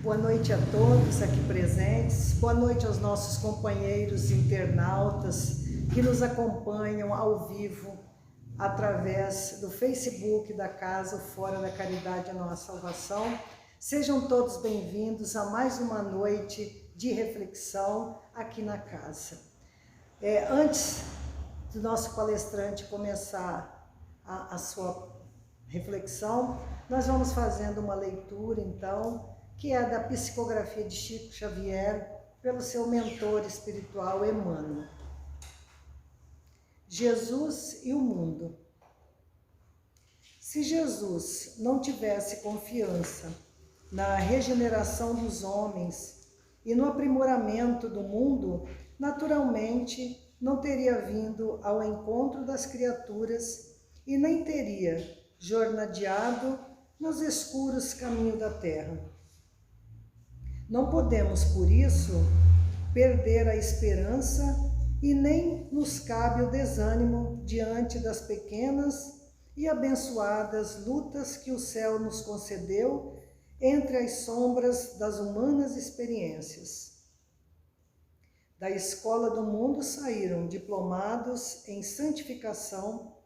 Boa noite a todos aqui presentes, boa noite aos nossos companheiros internautas que nos acompanham ao vivo através do Facebook da Casa Fora da Caridade a Nossa Salvação. Sejam todos bem-vindos a mais uma noite de reflexão aqui na casa. Antes do nosso palestrante começar a sua reflexão, nós vamos fazendo uma leitura, então, que é da psicografia de Chico Xavier, pelo seu mentor espiritual Emmanuel. Jesus e o mundo. Se Jesus não tivesse confiança na regeneração dos homens e no aprimoramento do mundo, naturalmente não teria vindo ao encontro das criaturas e nem teria jornadeado nos escuros caminhos da terra. Não podemos, por isso, perder a esperança e nem nos cabe o desânimo diante das pequenas e abençoadas lutas que o céu nos concedeu entre as sombras das humanas experiências. Da escola do mundo saíram diplomados em santificação,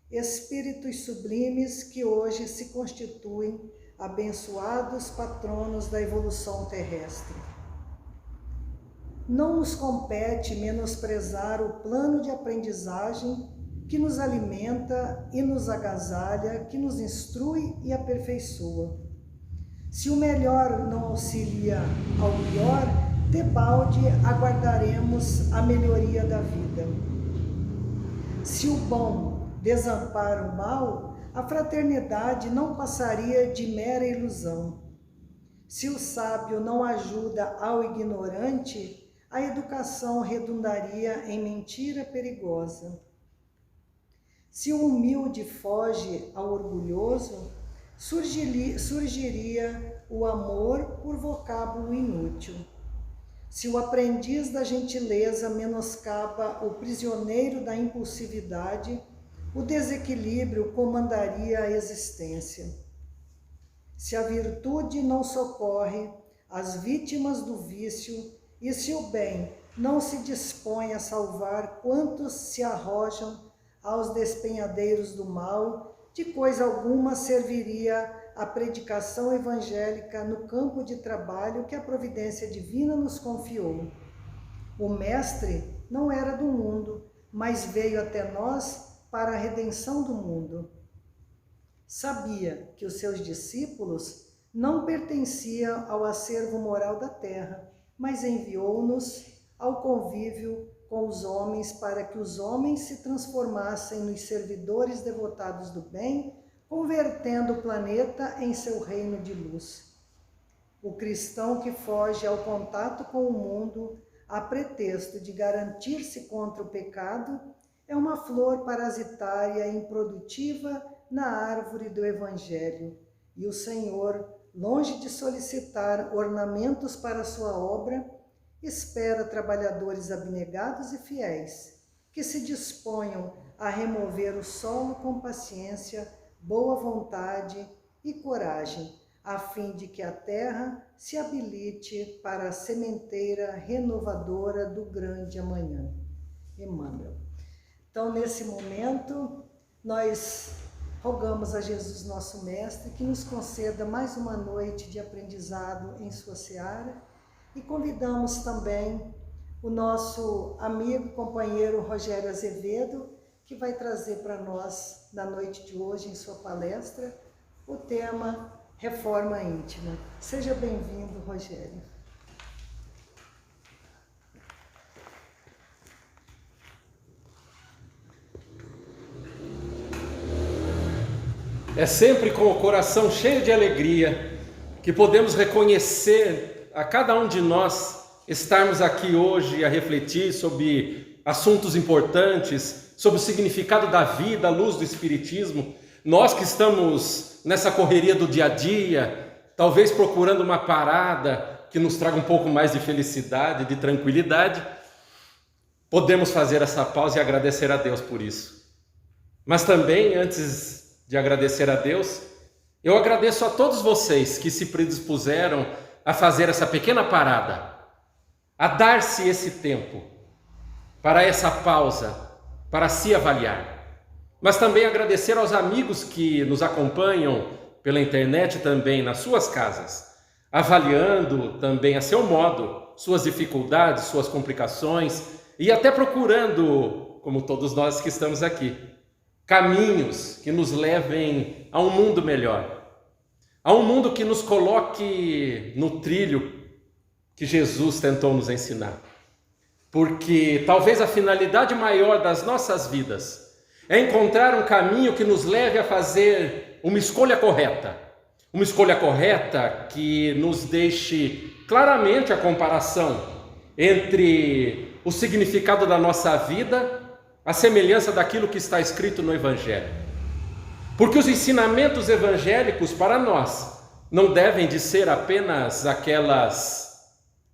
espíritos sublimes que hoje se constituem abençoados patronos da evolução terrestre. Não nos compete menosprezar o plano de aprendizagem que nos alimenta e nos agasalha, que nos instrui e aperfeiçoa. Se o melhor não auxilia ao pior, debalde aguardaremos a melhoria da vida. Se o bom desampara o mal, a fraternidade não passaria de mera ilusão. Se o sábio não ajuda ao ignorante, a educação redundaria em mentira perigosa. Se o humilde foge ao orgulhoso, surgiria o amor por vocábulo inútil. Se o aprendiz da gentileza menoscaba o prisioneiro da impulsividade, o desequilíbrio comandaria a existência. Se a virtude não socorre as vítimas do vício e se o bem não se dispõe a salvar quantos se arrojam aos despenhadeiros do mal, de coisa alguma serviria a predicação evangélica no campo de trabalho que a providência divina nos confiou. O Mestre não era do mundo, mas veio até nós para a redenção do mundo. Sabia que os seus discípulos não pertenciam ao acervo moral da terra, mas enviou-nos ao convívio com os homens para que os homens se transformassem nos servidores devotados do bem, convertendo o planeta em seu reino de luz. O cristão que foge ao contato com o mundo a pretexto de garantir-se contra o pecado é uma flor parasitária e improdutiva na árvore do Evangelho, e o Senhor, longe de solicitar ornamentos para sua obra, espera trabalhadores abnegados e fiéis, que se disponham a remover o solo com paciência, boa vontade e coragem, a fim de que a terra se habilite para a sementeira renovadora do grande amanhã. Emmanuel. Então, nesse momento, nós rogamos a Jesus, nosso Mestre, que nos conceda mais uma noite de aprendizado em sua seara e convidamos também o nosso amigo, companheiro Rogério Azevedo, que vai trazer para nós, na noite de hoje, em sua palestra, o tema Reforma Íntima. Seja bem-vindo, Rogério. É sempre com o coração cheio de alegria que podemos reconhecer a cada um de nós estarmos aqui hoje a refletir sobre assuntos importantes, sobre o significado da vida à luz do Espiritismo. Nós que estamos nessa correria do dia a dia, talvez procurando uma parada que nos traga um pouco mais de felicidade, de tranquilidade, podemos fazer essa pausa e agradecer a Deus por isso. Mas também, antes de agradecer a Deus, eu agradeço a todos vocês que se predispuseram a fazer essa pequena parada, a dar-se esse tempo para essa pausa, para se avaliar. Mas também agradecer aos amigos que nos acompanham pela internet também nas suas casas, avaliando também a seu modo suas dificuldades, suas complicações e até procurando, como todos nós que estamos aqui, caminhos que nos levem a um mundo melhor, a um mundo que nos coloque no trilho que Jesus tentou nos ensinar. Porque talvez a finalidade maior das nossas vidas é encontrar um caminho que nos leve a fazer uma escolha correta que nos deixe claramente a comparação entre o significado da nossa vida, a semelhança daquilo que está escrito no Evangelho. Porque os ensinamentos evangélicos para nós não devem de ser apenas aquelas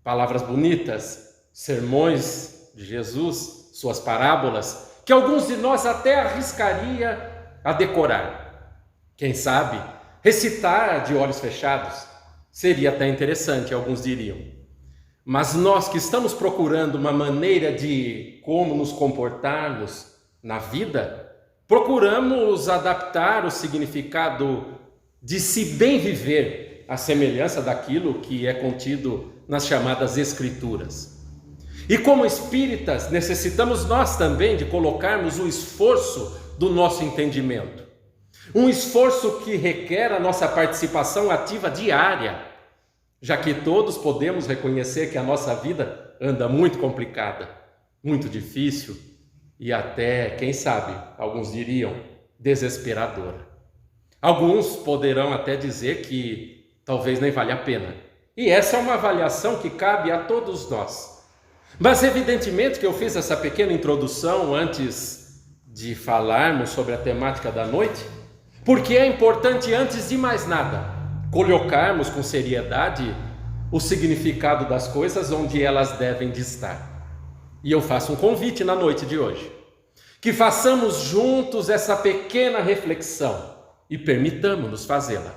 palavras bonitas, sermões de Jesus, suas parábolas, que alguns de nós até arriscaria a decorar. Quem sabe, recitar de olhos fechados seria até interessante, alguns diriam. Mas nós que estamos procurando uma maneira de como nos comportarmos na vida, procuramos adaptar o significado de se bem viver à semelhança daquilo que é contido nas chamadas Escrituras. E como espíritas, necessitamos nós também de colocarmos o esforço do nosso entendimento. Um esforço que requer a nossa participação ativa diária, já que todos podemos reconhecer que a nossa vida anda muito complicada, muito difícil e até, quem sabe, alguns diriam, desesperadora. Alguns poderão até dizer que talvez nem vale a pena. E essa é uma avaliação que cabe a todos nós. Mas evidentemente que eu fiz essa pequena introdução antes de falarmos sobre a temática da noite, porque é importante, antes de mais nada, colocarmos com seriedade o significado das coisas onde elas devem de estar. E eu faço um convite na noite de hoje, que façamos juntos essa pequena reflexão e permitamos-nos fazê-la.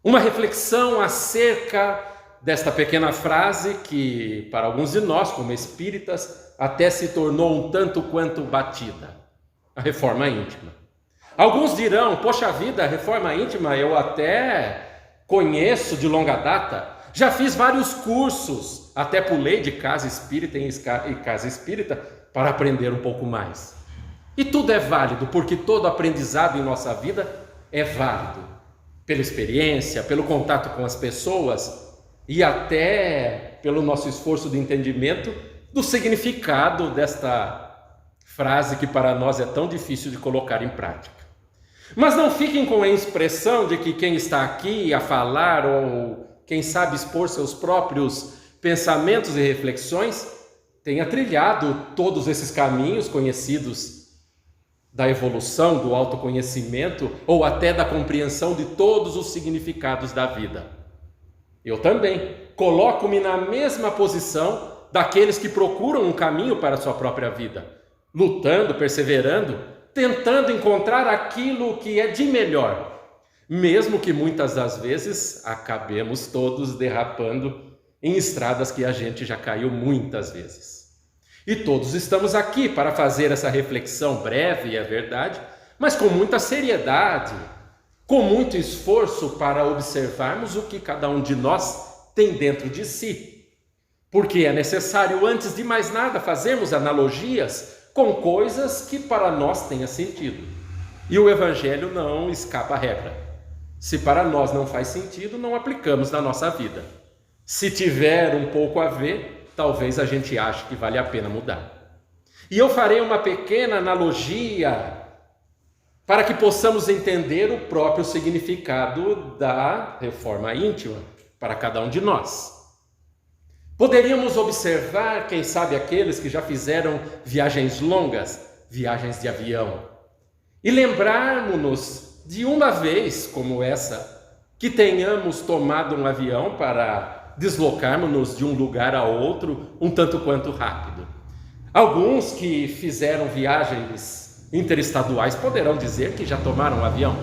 Uma reflexão acerca desta pequena frase que, para alguns de nós, como espíritas, até se tornou um tanto quanto batida: a reforma íntima. Alguns dirão, poxa vida, a reforma íntima eu até conheço de longa data, já fiz vários cursos, até pulei de casa espírita em casa espírita para aprender um pouco mais. E tudo é válido, porque todo aprendizado em nossa vida é válido, pela experiência, pelo contato com as pessoas e até pelo nosso esforço de entendimento do significado desta frase que para nós é tão difícil de colocar em prática. Mas não fiquem com a impressão de que quem está aqui a falar ou quem sabe expor seus próprios pensamentos e reflexões tenha trilhado todos esses caminhos conhecidos da evolução, do autoconhecimento ou até da compreensão de todos os significados da vida. Eu também coloco-me na mesma posição daqueles que procuram um caminho para a sua própria vida, lutando, perseverando, tentando encontrar aquilo que é de melhor, mesmo que muitas das vezes acabemos todos derrapando em estradas que a gente já caiu muitas vezes. E todos estamos aqui para fazer essa reflexão breve, é verdade, mas com muita seriedade, com muito esforço para observarmos o que cada um de nós tem dentro de si. Porque é necessário, antes de mais nada, fazermos analogias com coisas que para nós tenha sentido. E o Evangelho não escapa à regra. Se para nós não faz sentido, não aplicamos na nossa vida. Se tiver um pouco a ver, talvez a gente ache que vale a pena mudar. E eu farei uma pequena analogia para que possamos entender o próprio significado da reforma íntima para cada um de nós. Poderíamos observar, quem sabe, aqueles que já fizeram viagens longas, viagens de avião, e lembrarmos-nos de uma vez como essa, que tenhamos tomado um avião para deslocarmos-nos de um lugar a outro um tanto quanto rápido. Alguns que fizeram viagens interestaduais poderão dizer que já tomaram um avião.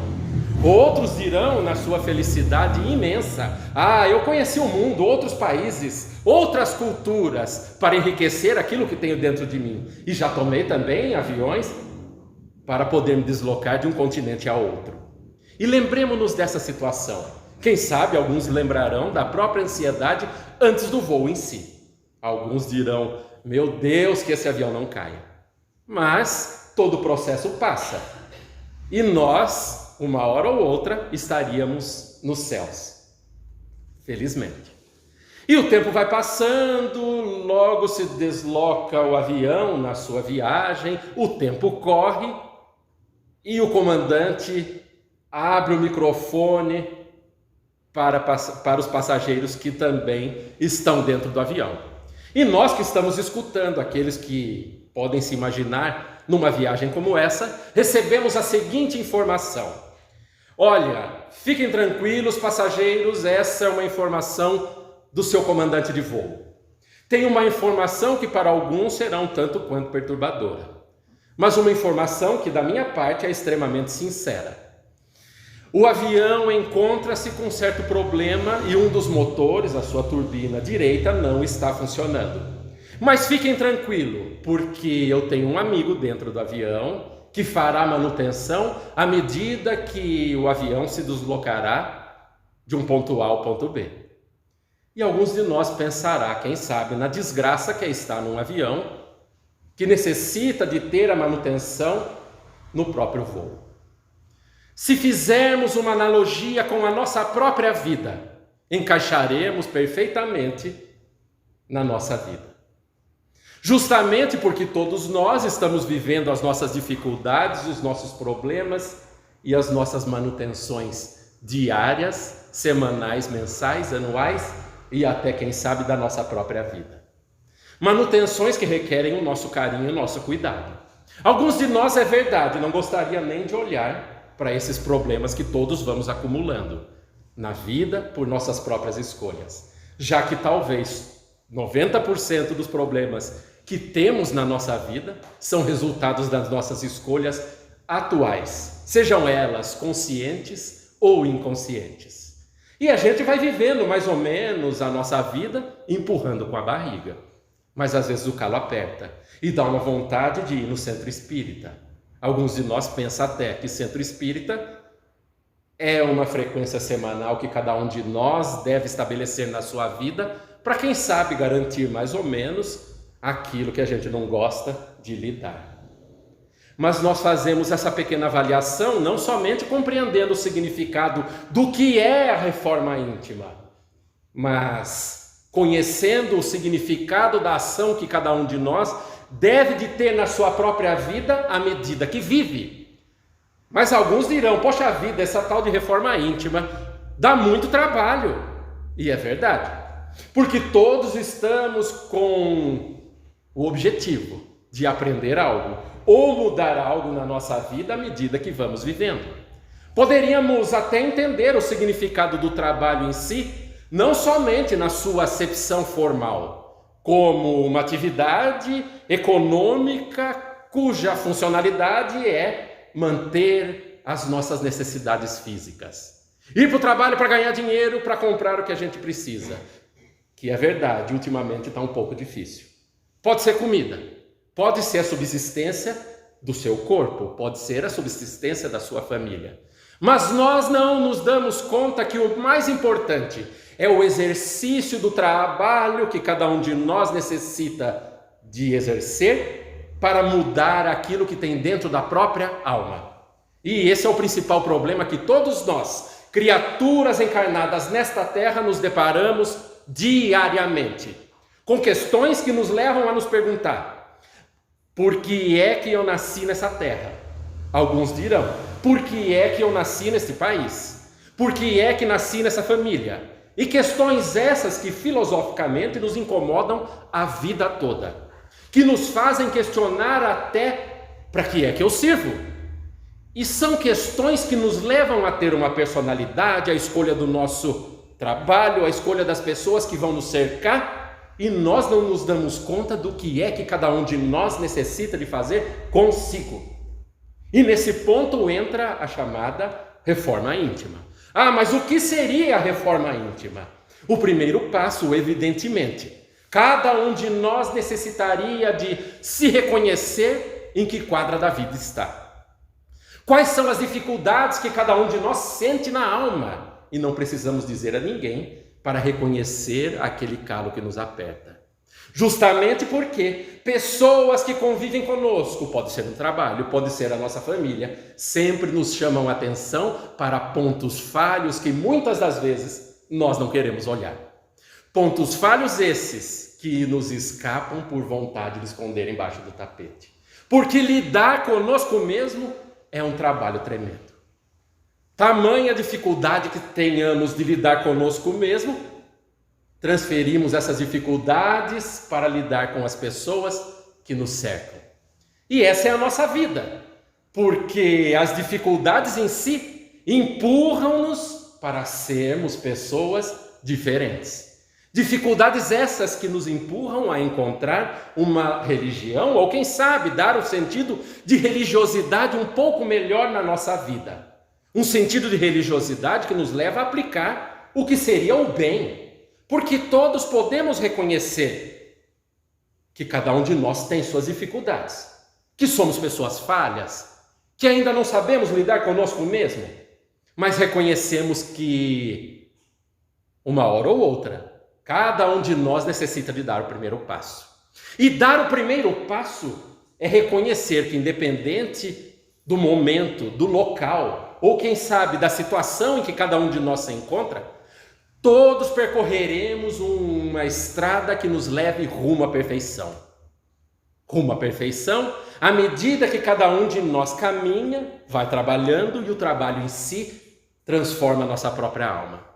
Outros dirão na sua felicidade imensa: ah, eu conheci o mundo, outros países, outras culturas, para enriquecer aquilo que tenho dentro de mim. E já tomei também aviões para poder me deslocar de um continente a outro. E lembremos-nos dessa situação. Quem sabe alguns lembrarão da própria ansiedade antes do voo em si. Alguns dirão: meu Deus, que esse avião não caia. Mas todo o processo passa. E nós, uma hora ou outra, estaríamos nos céus. Felizmente. E o tempo vai passando, logo se desloca o avião na sua viagem, o tempo corre e o comandante abre o microfone para os passageiros que também estão dentro do avião. E nós que estamos escutando, aqueles que podem se imaginar numa viagem como essa, recebemos a seguinte informação: olha, fiquem tranquilos, passageiros, essa é uma informação do seu comandante de voo. Tem uma informação que para alguns será um tanto quanto perturbadora, mas uma informação que da minha parte é extremamente sincera. O avião encontra-se com um certo problema e um dos motores, a sua turbina direita, não está funcionando. Mas fiquem tranquilos, porque eu tenho um amigo dentro do avião que fará manutenção à medida que o avião se deslocará de um ponto A ao ponto B. E alguns de nós pensará, quem sabe, na desgraça que é estar num avião que necessita de ter a manutenção no próprio voo. Se fizermos uma analogia com a nossa própria vida, encaixaremos perfeitamente na nossa vida. Justamente porque todos nós estamos vivendo as nossas dificuldades, os nossos problemas e as nossas manutenções diárias, semanais, mensais, anuais e até, quem sabe, da nossa própria vida. Manutenções que requerem o nosso carinho e o nosso cuidado. Alguns de nós, é verdade, não gostaria nem de olhar para esses problemas que todos vamos acumulando na vida por nossas próprias escolhas, já que talvez 90% dos problemas que temos na nossa vida são resultados das nossas escolhas atuais, sejam elas conscientes ou inconscientes. E a gente vai vivendo mais ou menos a nossa vida empurrando com a barriga, mas às vezes o calo aperta e dá uma vontade de ir no centro espírita. Alguns de nós pensam até que centro espírita é uma frequência semanal que cada um de nós deve estabelecer na sua vida para, quem sabe, garantir mais ou menos aquilo que a gente não gosta de lidar. Mas nós fazemos essa pequena avaliação não somente compreendendo o significado do que é a reforma íntima, mas conhecendo o significado da ação que cada um de nós deve de ter na sua própria vida à medida que vive. Mas alguns dirão: poxa vida, essa tal de reforma íntima dá muito trabalho. E é verdade, porque todos estamos com o objetivo de aprender algo ou mudar algo na nossa vida à medida que vamos vivendo. Poderíamos até entender o significado do trabalho em si, não somente na sua acepção formal, como uma atividade econômica cuja funcionalidade é manter as nossas necessidades físicas. Ir para o trabalho para ganhar dinheiro, para comprar o que a gente precisa. Que é verdade, ultimamente está um pouco difícil. Pode ser comida, pode ser a subsistência do seu corpo, pode ser a subsistência da sua família. Mas nós não nos damos conta que o mais importante é o exercício do trabalho que cada um de nós necessita de exercer para mudar aquilo que tem dentro da própria alma. E esse é o principal problema que todos nós, criaturas encarnadas nesta terra, nos deparamos diariamente, com questões que nos levam a nos perguntar: por que é que eu nasci nessa terra? Alguns dirão: por que é que eu nasci neste país? Por que é que nasci nessa família? E questões essas que filosoficamente nos incomodam a vida toda, que nos fazem questionar até: para que é que eu sirvo? E são questões que nos levam a ter uma personalidade, a escolha do nosso trabalho, a escolha das pessoas que vão nos cercar, e nós não nos damos conta do que é que cada um de nós necessita de fazer consigo. E nesse ponto entra a chamada reforma íntima. Ah, mas o que seria a reforma íntima? O primeiro passo, evidentemente. Cada um de nós necessitaria de se reconhecer em que quadra da vida está. Quais são as dificuldades que cada um de nós sente na alma? E não precisamos dizer a ninguém para reconhecer aquele calo que nos aperta. Justamente porque pessoas que convivem conosco, pode ser no trabalho, pode ser a nossa família, sempre nos chamam a atenção para pontos falhos que muitas das vezes nós não queremos olhar. Pontos falhos esses que nos escapam por vontade de esconder embaixo do tapete. Porque lidar conosco mesmo é um trabalho tremendo. Tamanha dificuldade que tenhamos de lidar conosco mesmo, transferimos essas dificuldades para lidar com as pessoas que nos cercam. E essa é a nossa vida, porque as dificuldades em si empurram-nos para sermos pessoas diferentes. Dificuldades essas que nos empurram a encontrar uma religião, ou quem sabe dar o sentido de religiosidade um pouco melhor na nossa vida. Um sentido de religiosidade que nos leva a aplicar o que seria o bem. Porque todos podemos reconhecer que cada um de nós tem suas dificuldades, que somos pessoas falhas, que ainda não sabemos lidar conosco mesmo, mas reconhecemos que uma hora ou outra, cada um de nós necessita de dar o primeiro passo. E dar o primeiro passo é reconhecer que, independente do momento, do local, ou quem sabe da situação em que cada um de nós se encontra, todos percorreremos uma estrada que nos leve rumo à perfeição. Rumo à perfeição, à medida que cada um de nós caminha, vai trabalhando e o trabalho em si transforma a nossa própria alma.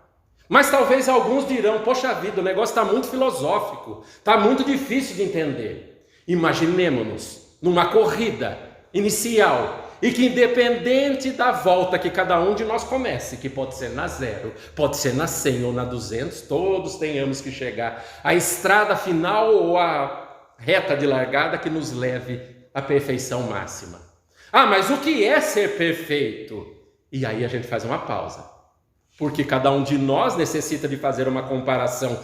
Mas talvez alguns dirão, poxa vida, o negócio está muito filosófico, está muito difícil de entender. Imaginemos-nos numa corrida inicial e que independente da volta que cada um de nós comece, que pode ser na 0, pode ser na 100 ou na 200, todos tenhamos que chegar à estrada final ou à reta de largada que nos leve à perfeição máxima. Ah, mas o que é ser perfeito? E aí a gente faz uma pausa. Porque cada um de nós necessita de fazer uma comparação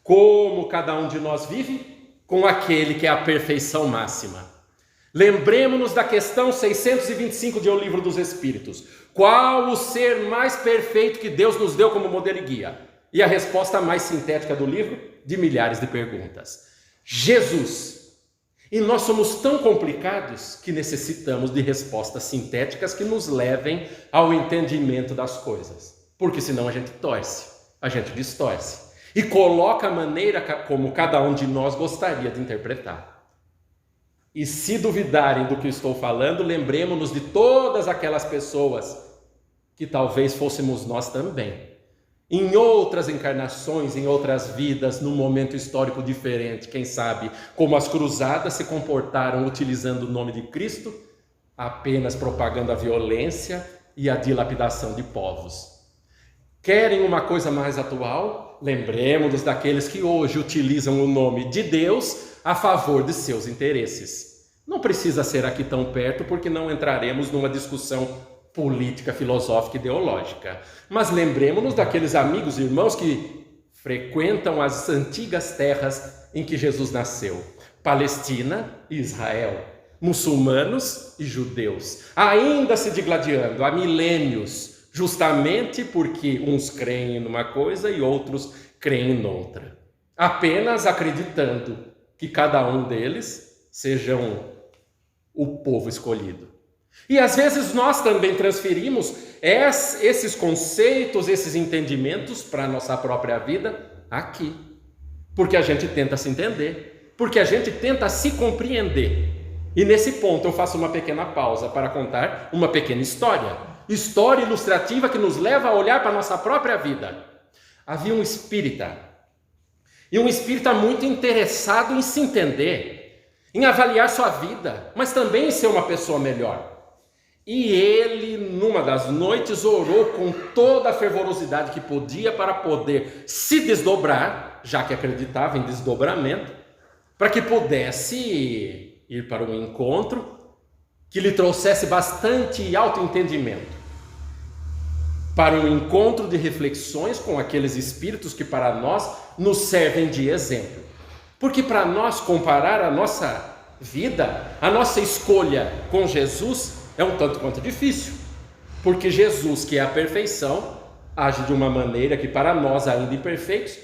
como cada um de nós vive com aquele que é a perfeição máxima. Lembremos-nos da questão 625 de O Livro dos Espíritos. Qual o ser mais perfeito que Deus nos deu como modelo e guia? E a resposta mais sintética do livro, de milhares de perguntas. Jesus. E nós somos tão complicados que necessitamos de respostas sintéticas que nos levem ao entendimento das coisas. Porque senão a gente torce, a gente distorce e coloca a maneira como cada um de nós gostaria de interpretar. E se duvidarem do que estou falando, lembremos-nos de todas aquelas pessoas que talvez fôssemos nós também. Em outras encarnações, em outras vidas, num momento histórico diferente, quem sabe, como as cruzadas se comportaram utilizando o nome de Cristo, apenas propagando a violência e a dilapidação de povos. Querem uma coisa mais atual? Lembremos-nos daqueles que hoje utilizam o nome de Deus a favor de seus interesses. Não precisa ser aqui tão perto, porque não entraremos numa discussão política, filosófica e ideológica. Mas lembremos-nos daqueles amigos e irmãos que frequentam as antigas terras em que Jesus nasceu. Palestina e Israel. Muçulmanos e judeus. Ainda se digladiando há milênios. Justamente porque uns creem numa coisa e outros creem noutra. Apenas acreditando que cada um deles sejam o povo escolhido. E às vezes nós também transferimos esses conceitos, esses entendimentos para a nossa própria vida aqui. Porque a gente tenta se entender, porque a gente tenta se compreender. E nesse ponto eu faço uma pequena pausa para contar uma pequena história. História ilustrativa que nos leva a olhar para a nossa própria vida. Havia um espírita, e um espírita muito interessado em se entender, em avaliar sua vida, mas também em ser uma pessoa melhor. E ele, numa das noites, orou com toda a fervorosidade que podia para poder se desdobrar, já que acreditava em desdobramento, para que pudesse ir para um encontro que lhe trouxesse bastante autoentendimento. para um encontro de reflexões com aqueles espíritos que para nós nos servem de exemplo. Porque para nós comparar a nossa vida, a nossa escolha com Jesus é um tanto quanto difícil. Porque Jesus, que é a perfeição, age de uma maneira que para nós ainda imperfeitos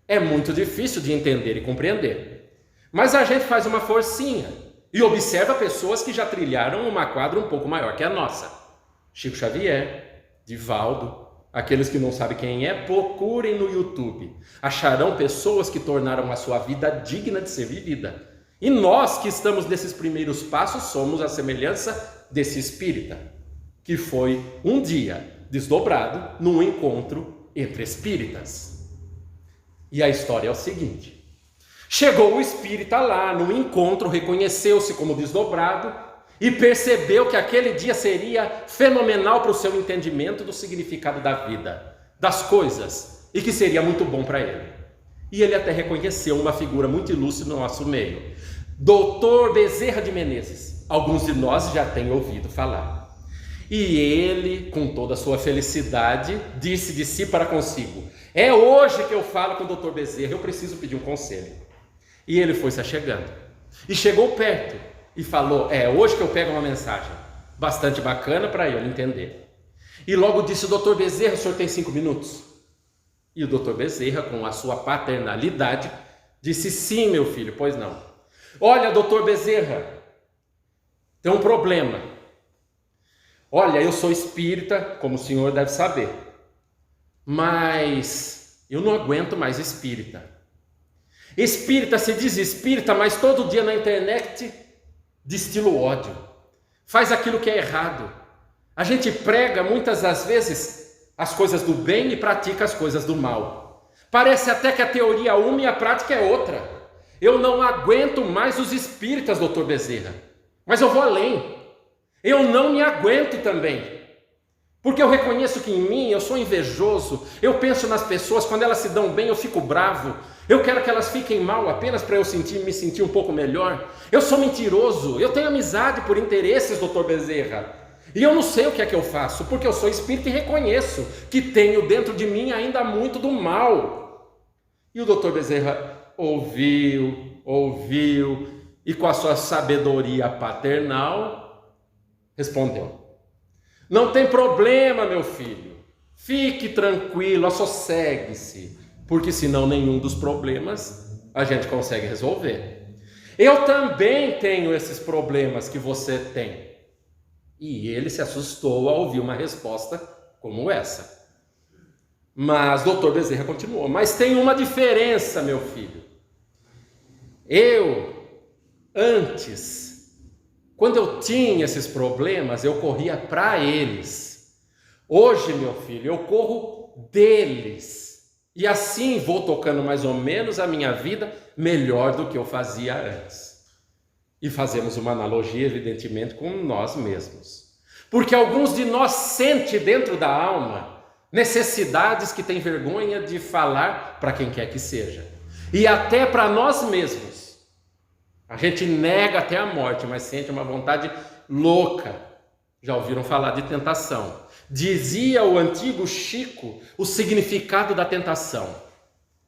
é muito difícil de entender e compreender. Mas a gente faz uma forcinha e observa pessoas que já trilharam uma quadra um pouco maior que a nossa. Chico Xavier, Divaldo, aqueles que não sabem quem é, procurem no YouTube. Acharão pessoas que tornaram a sua vida digna de ser vivida. E nós que estamos nesses primeiros passos somos a semelhança desse espírita, que foi um dia desdobrado num encontro entre espíritas. E a história é o seguinte: chegou o espírita lá no encontro, reconheceu-se como desdobrado e percebeu que aquele dia seria fenomenal para o seu entendimento do significado da vida, das coisas, e que seria muito bom para ele. E ele até reconheceu uma figura muito ilustre no nosso meio, Dr. Bezerra de Menezes. Alguns de nós já têm ouvido falar. E ele, com toda a sua felicidade, disse de si para consigo: é hoje que eu falo com o Dr. Bezerra, eu preciso pedir um conselho. E ele foi se achegando, e chegou perto, e falou: é hoje que eu pego uma mensagem bastante bacana para ele entender. E logo disse: Dr. Bezerra, o senhor tem 5 minutos? E o Dr. Bezerra, com a sua paternalidade, disse: sim, meu filho, pois não. Olha, Dr. Bezerra, tem um problema. Olha, eu sou espírita, como o senhor deve saber, mas eu não aguento mais espírita. Espírita se diz espírita, mas todo dia na internet destila o ódio, faz aquilo que é errado. A gente prega muitas das vezes as coisas do bem e pratica as coisas do mal. Parece até que a teoria é uma e a prática é outra. Eu não aguento mais os espíritas, doutor Bezerra, mas eu vou além. Eu não me aguento também, porque eu reconheço que em mim eu sou invejoso. Eu penso nas pessoas, quando elas se dão bem eu fico bravo. Eu quero que elas fiquem mal apenas para eu me sentir um pouco melhor. Eu sou mentiroso, eu tenho amizade por interesses, doutor Bezerra. E eu não sei o que é que eu faço, porque eu sou espírita e reconheço que tenho dentro de mim ainda muito do mal. E o doutor Bezerra ouviu, e com a sua sabedoria paternal, respondeu: não tem problema, meu filho, fique tranquilo, assossegue-se, porque senão nenhum dos problemas a gente consegue resolver. Eu também tenho esses problemas que você tem. E ele se assustou ao ouvir uma resposta como essa. Mas doutor Bezerra continuou: mas tem uma diferença, meu filho. Eu, antes, quando eu tinha esses problemas, eu corria para eles. Hoje, meu filho, eu corro deles. E assim vou tocando mais ou menos a minha vida melhor do que eu fazia antes. E fazemos uma analogia, evidentemente, com nós mesmos. Porque alguns de nós sentem dentro da alma necessidades que têm vergonha de falar para quem quer que seja. E até para nós mesmos. A gente nega até a morte, mas sente uma vontade louca. Já ouviram falar de tentação? Dizia o antigo Chico o significado da tentação,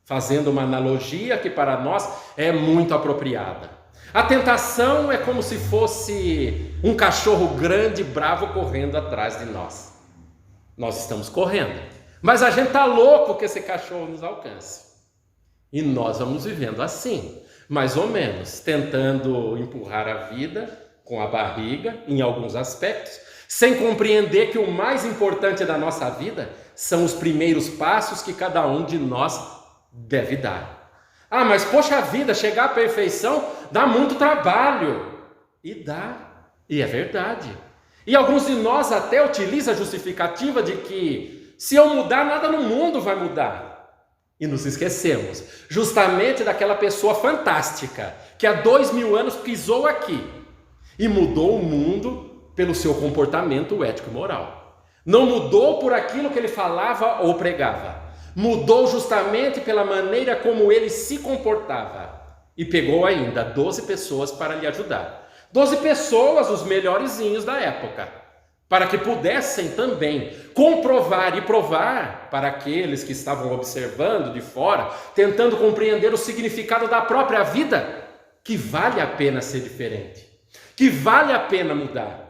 fazendo uma analogia que para nós é muito apropriada. A tentação é como se fosse um cachorro grande e bravo correndo atrás de nós. Nós estamos correndo, mas a gente está louco que esse cachorro nos alcance. E nós vamos vivendo assim, mais ou menos, tentando empurrar a vida com a barriga em alguns aspectos, sem compreender que o mais importante da nossa vida são os primeiros passos que cada um de nós deve dar. Ah, mas poxa vida, chegar à perfeição dá muito trabalho. E dá, e é verdade. E alguns de nós até utilizam a justificativa de que se eu mudar, nada no mundo vai mudar. E nos esquecemos justamente daquela pessoa fantástica que há 2000 anos pisou aqui e mudou o mundo pelo seu comportamento ético e moral. Não mudou por aquilo que ele falava ou pregava. Mudou justamente pela maneira como ele se comportava. E pegou ainda 12 pessoas para lhe ajudar. 12 pessoas, os melhorzinhos da época. para que pudessem também comprovar e provar para aqueles que estavam observando de fora, tentando compreender o significado da própria vida, que vale a pena ser diferente, que vale a pena mudar.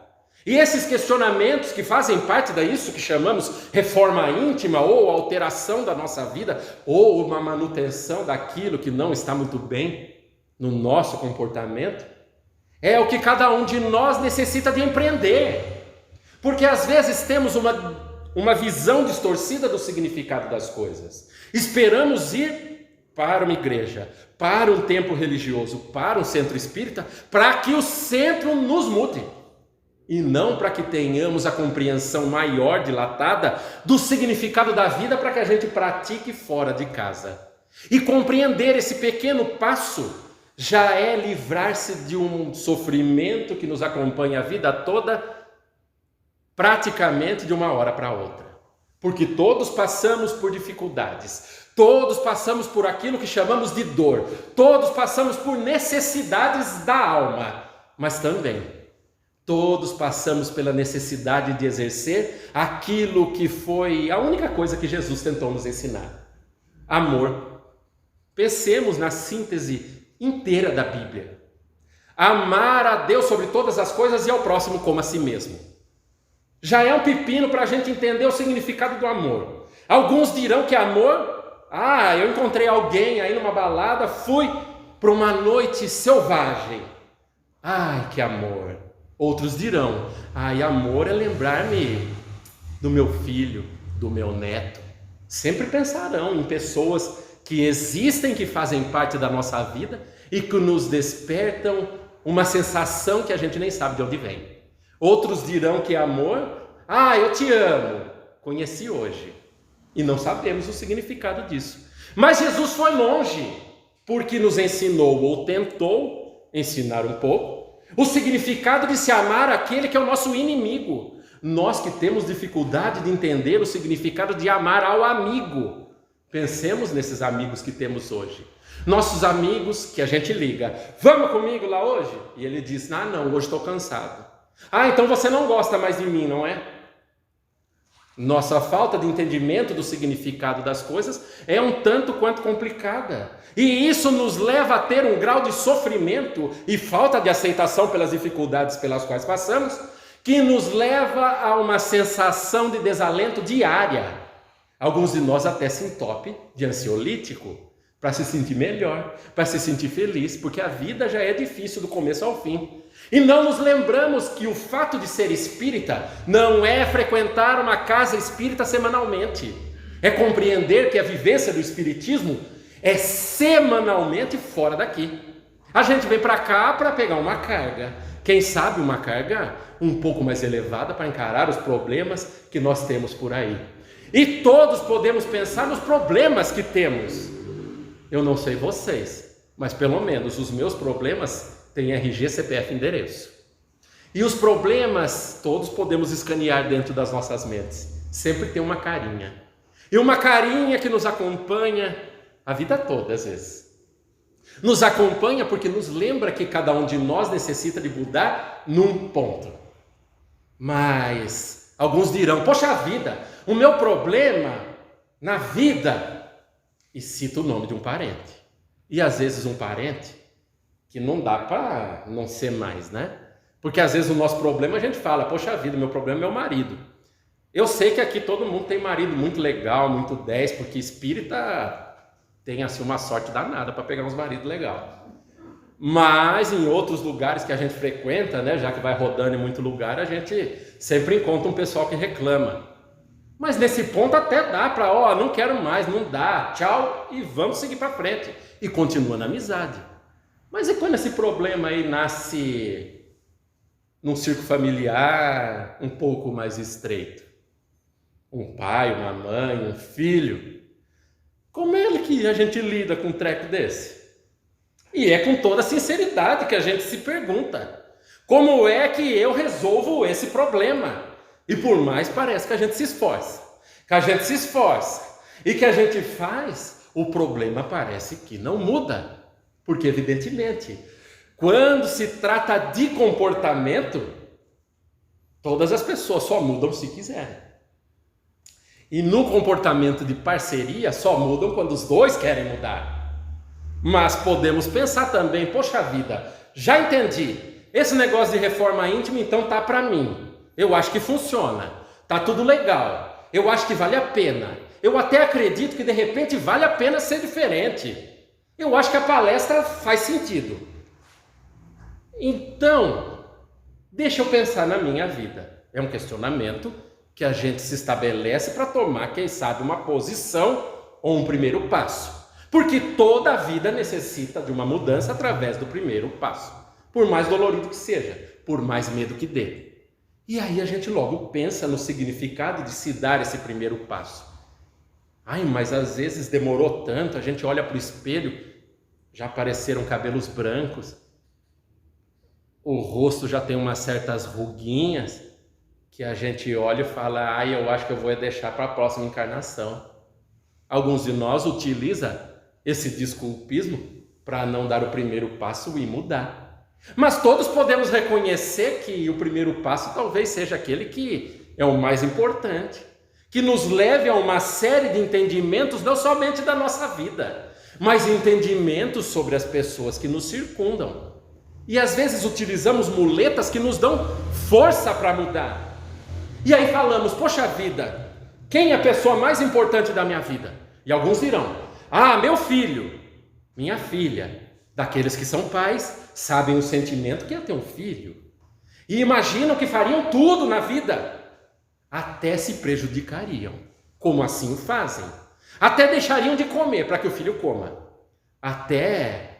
E esses questionamentos que fazem parte disso que chamamos reforma íntima, ou alteração da nossa vida, ou uma manutenção daquilo que não está muito bem no nosso comportamento, é o que cada um de nós necessita de empreender. Porque às vezes temos uma visão distorcida do significado das coisas. Esperamos ir para uma igreja, para um templo religioso, para um centro espírita, para que o centro nos mude. E não para que tenhamos a compreensão maior, dilatada, do significado da vida para que a gente pratique fora de casa. E compreender esse pequeno passo já é livrar-se de um sofrimento que nos acompanha a vida toda, praticamente de uma hora para outra. Porque todos passamos por dificuldades, todos passamos por aquilo que chamamos de dor, todos passamos por necessidades da alma, mas também todos passamos pela necessidade de exercer aquilo que foi a única coisa que Jesus tentou nos ensinar: amor. Pensemos na síntese inteira da Bíblia. Amar a Deus sobre todas as coisas e ao próximo como a si mesmo. Já é um pepino para a gente entender o significado do amor. Alguns dirão que amor, eu encontrei alguém aí numa balada, fui para uma noite selvagem. Ai, que amor. Outros dirão, amor é lembrar-me do meu filho, do meu neto. Sempre pensarão em pessoas que existem, que fazem parte da nossa vida e que nos despertam uma sensação que a gente nem sabe de onde vem. Outros dirão que amor, eu te amo, conheci hoje. E não sabemos o significado disso. Mas Jesus foi longe, porque nos ensinou, ou tentou ensinar um pouco, o significado de se amar aquele que é o nosso inimigo. Nós que temos dificuldade de entender o significado de amar ao amigo. Pensemos nesses amigos que temos hoje. Nossos amigos que a gente liga, vamos comigo lá hoje? E ele diz, não, hoje estou cansado. Então você não gosta mais de mim, não é? Nossa falta de entendimento do significado das coisas é um tanto quanto complicada. E isso nos leva a ter um grau de sofrimento e falta de aceitação pelas dificuldades pelas quais passamos, que nos leva a uma sensação de desalento diária. Alguns de nós até se entopem de ansiolítico para se sentir melhor, para se sentir feliz, porque a vida já é difícil do começo ao fim. E não nos lembramos que o fato de ser espírita não é frequentar uma casa espírita semanalmente. É compreender que a vivência do espiritismo é semanalmente fora daqui. A gente vem para cá para pegar uma carga. Quem sabe uma carga um pouco mais elevada para encarar os problemas que nós temos por aí. E todos podemos pensar nos problemas que temos. Eu não sei vocês, mas pelo menos os meus problemas têm RG, CPF, endereço. E os problemas todos podemos escanear dentro das nossas mentes. Sempre tem uma carinha. E uma carinha que nos acompanha a vida toda, às vezes. Nos acompanha porque nos lembra que cada um de nós necessita de mudar num ponto. Mas alguns dirão, poxa vida, o meu problema na vida... E cita o nome de um parente. E às vezes um parente que não dá para não ser mais, né? Porque às vezes o nosso problema a gente fala, poxa vida, meu problema é meu marido. Eu sei que aqui todo mundo tem marido muito legal, muito 10, porque espírita tem assim uma sorte danada para pegar uns maridos legais. Mas em outros lugares que a gente frequenta, né, já que vai rodando em muito lugar, a gente sempre encontra um pessoal que reclama. Mas nesse ponto até dá para, não quero mais, não dá, tchau, e vamos seguir para frente. E continua na amizade. Mas e quando esse problema aí nasce num círculo familiar um pouco mais estreito? Um pai, uma mãe, um filho. Como é que a gente lida com um treco desse? E é com toda sinceridade que a gente se pergunta, como é que eu resolvo esse problema? E por mais parece que a gente se esforça, e que a gente faz, o problema parece que não muda. Porque evidentemente, quando se trata de comportamento, Todas as pessoas só mudam se quiserem. E no comportamento de parceria só mudam quando os dois querem mudar. Mas podemos pensar também, poxa vida, já entendi, esse negócio de reforma íntima então tá para mim. Eu acho que funciona, tá tudo legal, eu acho que vale a pena. Eu até acredito que de repente vale a pena ser diferente. Eu acho que a palestra faz sentido. Então, deixa eu pensar na minha vida. É um questionamento que a gente se estabelece para tomar, quem sabe, uma posição ou um primeiro passo. Porque toda a vida necessita de uma mudança através do primeiro passo. Por mais dolorido que seja, por mais medo que dê. E aí a gente logo pensa no significado de se dar esse primeiro passo. Ai, mas às vezes demorou tanto, a gente olha para o espelho, já apareceram cabelos brancos, o rosto já tem umas certas ruguinhas, que a gente olha e fala, ai, eu acho que eu vou deixar para a próxima encarnação. Alguns de nós utilizam esse desculpismo para não dar o primeiro passo e mudar. Mas todos podemos reconhecer que o primeiro passo talvez seja aquele que é o mais importante, que nos leve a uma série de entendimentos, não somente da nossa vida, mas entendimentos sobre as pessoas que nos circundam. E às vezes utilizamos muletas que nos dão força para mudar. E aí falamos, poxa vida, quem é a pessoa mais importante da minha vida? E alguns dirão, meu filho, minha filha. Daqueles que são pais, sabem o sentimento que é ter um filho. E imaginam que fariam tudo na vida. Até se prejudicariam, como assim o fazem. Até deixariam de comer para que o filho coma. Até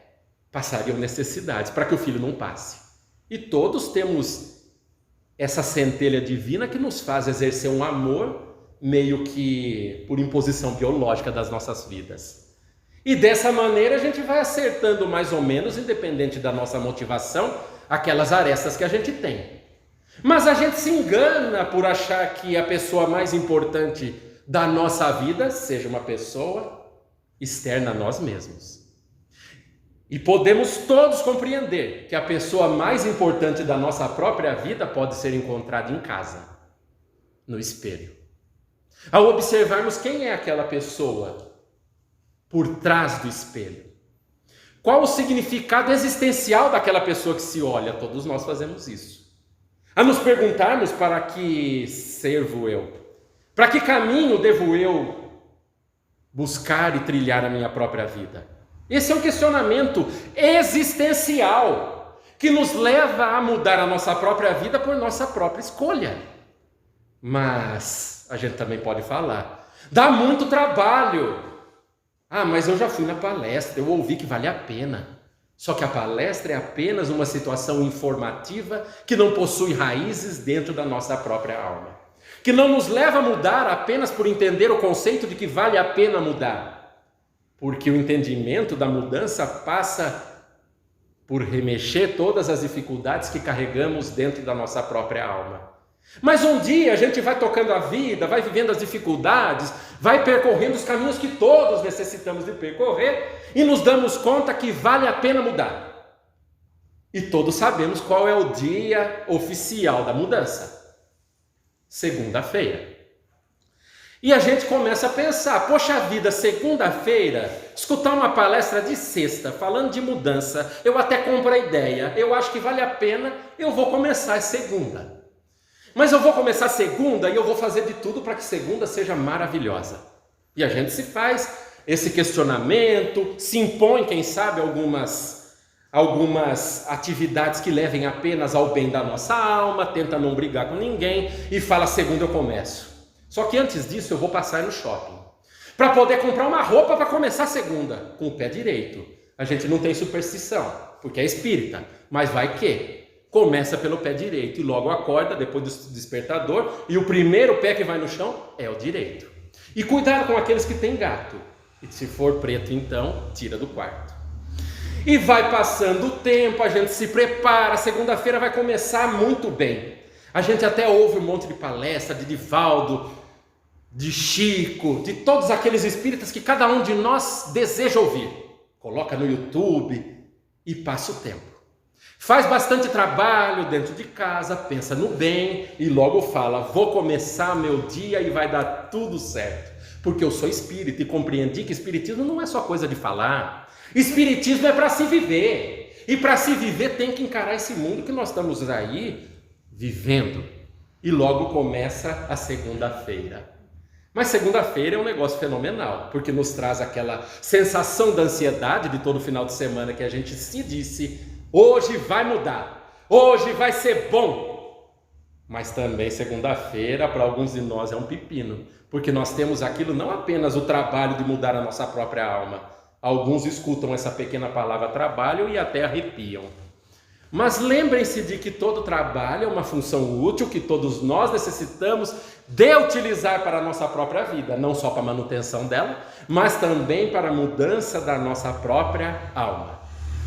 passariam necessidades para que o filho não passe. E todos temos essa centelha divina que nos faz exercer um amor meio que por imposição biológica das nossas vidas. E dessa maneira a gente vai acertando mais ou menos, independente da nossa motivação, aquelas arestas que a gente tem. Mas a gente se engana por achar que a pessoa mais importante da nossa vida seja uma pessoa externa a nós mesmos. E podemos todos compreender que a pessoa mais importante da nossa própria vida pode ser encontrada em casa, no espelho. Ao observarmos quem é aquela pessoa por trás do espelho, qual o significado existencial daquela pessoa que se olha, todos nós fazemos isso. A nos perguntarmos para que servo eu, para que caminho devo eu buscar e trilhar a minha própria vida. Esse é um questionamento existencial que nos leva a mudar a nossa própria vida por nossa própria escolha. Mas a gente também pode falar, dá muito trabalho. Mas eu já fui na palestra, eu ouvi que vale a pena. Só que a palestra é apenas uma situação informativa que não possui raízes dentro da nossa própria alma. Que não nos leva a mudar apenas por entender o conceito de que vale a pena mudar. Porque o entendimento da mudança passa por remexer todas as dificuldades que carregamos dentro da nossa própria alma. Mas um dia a gente vai tocando a vida, vai vivendo as dificuldades, vai percorrendo os caminhos que todos necessitamos de percorrer e nos damos conta que vale a pena mudar. E todos sabemos qual é o dia oficial da mudança. Segunda-feira. E a gente começa a pensar, poxa vida, segunda-feira, escutar uma palestra de sexta falando de mudança, eu até compro a ideia, eu acho que vale a pena, eu vou começar segunda. Mas eu vou começar segunda e eu vou fazer de tudo para que segunda seja maravilhosa. E a gente se faz esse questionamento, se impõe, quem sabe, algumas atividades que levem apenas ao bem da nossa alma, tenta não brigar com ninguém e fala, segunda eu começo. Só que antes disso eu vou passar no shopping, para poder comprar uma roupa para começar segunda, com o pé direito. A gente não tem superstição, porque é espírita, mas vai que começa pelo pé direito e logo acorda depois do despertador e o primeiro pé que vai no chão é o direito. E cuidado com aqueles que têm gato. E se for preto, então, tira do quarto. E vai passando o tempo, a gente se prepara, segunda-feira vai começar muito bem. A gente até ouve um monte de palestra de Divaldo, de Chico, de todos aqueles espíritas que cada um de nós deseja ouvir. Coloca no YouTube e passa o tempo. Faz bastante trabalho dentro de casa, pensa no bem e logo fala: vou começar meu dia e vai dar tudo certo. Porque eu sou espírita e compreendi que espiritismo não é só coisa de falar. Espiritismo é para se viver. E para se viver tem que encarar esse mundo que nós estamos aí vivendo. E logo começa a segunda-feira. Mas segunda-feira é um negócio fenomenal, porque nos traz aquela sensação da ansiedade de todo final de semana que a gente se disse: hoje vai mudar, hoje vai ser bom. Mas também segunda-feira para alguns de nós é um pepino, porque nós temos aquilo não apenas o trabalho de mudar a nossa própria alma. Alguns escutam essa pequena palavra trabalho e até arrepiam. Mas lembrem-se de que todo trabalho é uma função útil que todos nós necessitamos de utilizar para a nossa própria vida, não só para a manutenção dela, mas também para a mudança da nossa própria alma.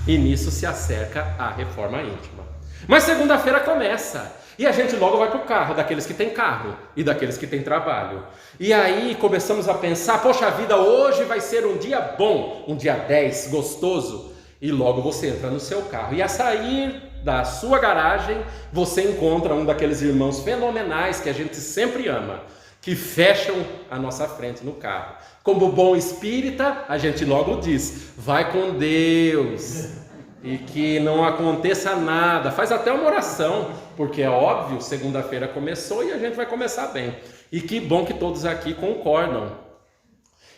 E nisso se acerca a reforma íntima. Mas segunda-feira começa, e a gente logo vai para o carro, daqueles que têm carro e daqueles que têm trabalho. E aí começamos a pensar: poxa vida, hoje vai ser um dia bom, um dia 10, gostoso. E logo você entra no seu carro. E a sair da sua garagem, você encontra um daqueles irmãos fenomenais que a gente sempre ama, que fecham a nossa frente no carro. Como bom espírita, a gente logo diz: vai com Deus. E que não aconteça nada. Faz até uma oração, porque é óbvio, segunda-feira começou e a gente vai começar bem. E que bom que todos aqui concordam.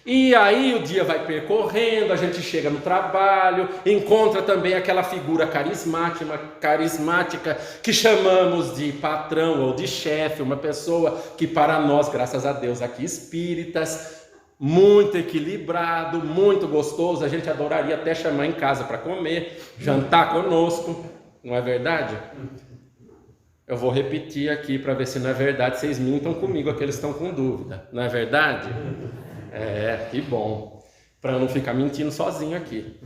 E aí o dia vai percorrendo, a gente chega no trabalho, encontra também aquela figura carismática que chamamos de patrão ou de chefe, uma pessoa que para nós, graças a Deus aqui espíritas, muito equilibrado, muito gostoso, a gente adoraria até chamar em casa para comer, jantar conosco, não é verdade? Eu vou repetir aqui para ver se não é verdade, vocês mintam comigo, aqueles que estão com dúvida, não é verdade? Que bom, para eu não ficar mentindo sozinho aqui.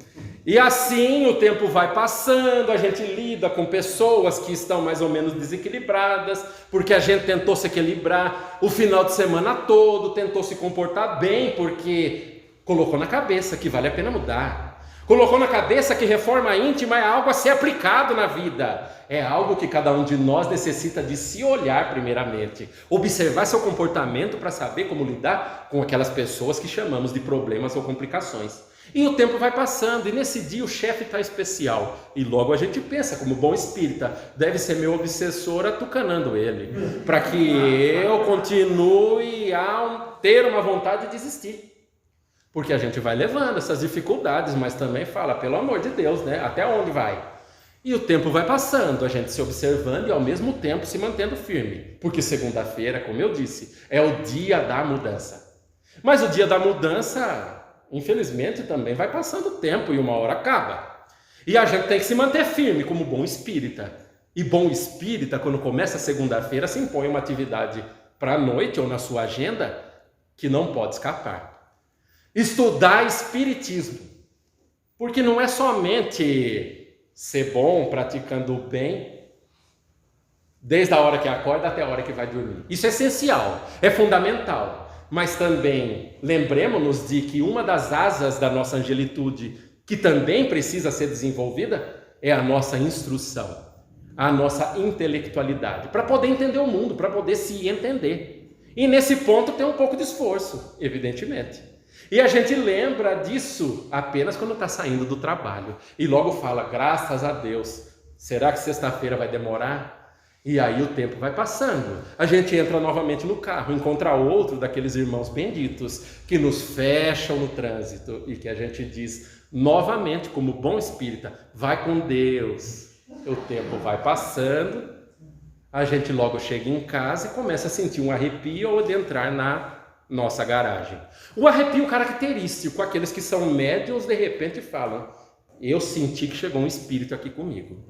E assim o tempo vai passando, a gente lida com pessoas que estão mais ou menos desequilibradas, porque a gente tentou se equilibrar o final de semana todo, tentou se comportar bem, porque colocou na cabeça que vale a pena mudar. Colocou na cabeça que reforma íntima é algo a ser aplicado na vida. É algo que cada um de nós necessita de se olhar primeiramente. Observar seu comportamento para saber como lidar com aquelas pessoas que chamamos de problemas ou complicações. E o tempo vai passando e nesse dia o chefe está especial. E logo a gente pensa, como bom espírita, deve ser meu obsessor atucanando ele. Para que eu continue a ter uma vontade de desistir. Porque a gente vai levando essas dificuldades, mas também fala, pelo amor de Deus, né? Até onde vai? E o tempo vai passando, a gente se observando e ao mesmo tempo se mantendo firme. Porque segunda-feira, como eu disse, é o dia da mudança. Mas o dia da mudança, infelizmente, também vai passando o tempo e uma hora acaba. E a gente tem que se manter firme como bom espírita. E bom espírita, quando começa a segunda-feira, se impõe uma atividade para a noite ou na sua agenda que não pode escapar. Estudar espiritismo, porque não é somente ser bom, praticando o bem, desde a hora que acorda até a hora que vai dormir. Isso é essencial, é fundamental, mas também lembremos-nos de que uma das asas da nossa angelitude, que também precisa ser desenvolvida, é a nossa instrução, a nossa intelectualidade, para poder entender o mundo, para poder se entender. E nesse ponto tem um pouco de esforço, evidentemente. E a gente lembra disso apenas quando está saindo do trabalho. E logo fala, graças a Deus, será que sexta-feira vai demorar? E aí o tempo vai passando. A gente entra novamente no carro, encontra outro daqueles irmãos benditos que nos fecham no trânsito e que a gente diz novamente, como bom espírita, vai com Deus. O tempo vai passando, a gente logo chega em casa e começa a sentir um arrepio ao adentrar na nossa garagem. O arrepio característico, aqueles que são médiuns de repente falam, eu senti que chegou um espírito aqui comigo.